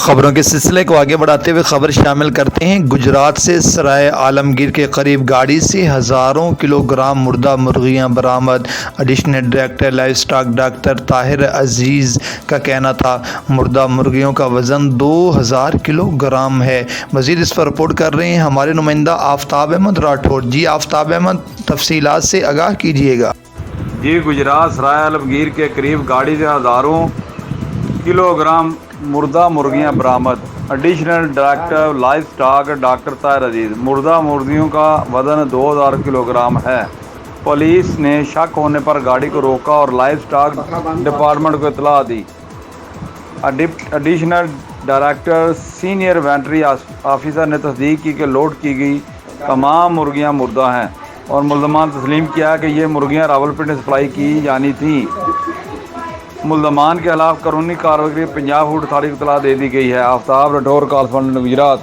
خبروں کے سلسلے کو آگے بڑھاتے ہوئے خبر شامل کرتے ہیں۔ گجرات سے سرائے عالمگیر کے قریب گاڑی سے ہزاروں کلو گرام مردہ مرغیاں برآمد۔ Additional director livestock doctor Tahir Aziz کا کہنا تھا مردہ مرغیوں کا وزن 2000 کلو گرام ہے۔ مزید اس پر رپورٹ کر رہے ہیں ہمارے نمائندہ آفتاب احمد راٹھوڑ۔ جی آفتاب احمد، تفصیلات سے آگاہ کیجیے گا۔ جی، گجرات سرائے عالمگیر کے قریب گاڑی سے ہزاروں کلو گرام مردہ مرغیاں برآمد۔ Additional director livestock doctor Tahir Aziz. مردہ مرغیوں کا وزن 2000 کلو گرام ہے۔ پولیس نے شک ہونے پر گاڑی کو روکا اور لائیو اسٹاک ڈپارٹمنٹ کو اطلاع دی۔ Additional director senior veterinary officer نے تصدیق کی کہ لوڈ کی گئی تمام مرغیاں مردہ ہیں اور ملزمان تسلیم کیا کہ یہ مرغیاں راولپنڈی سپلائی کی جانی تھیں۔ ملزمان کے خلاف قانونی کارروائی کے لیے پنجاب فوڈ اتھارٹی کو اطلاع دے دی گئی ہے۔ آفتاب راٹھوڑ، کارسپونڈنٹ گجرات۔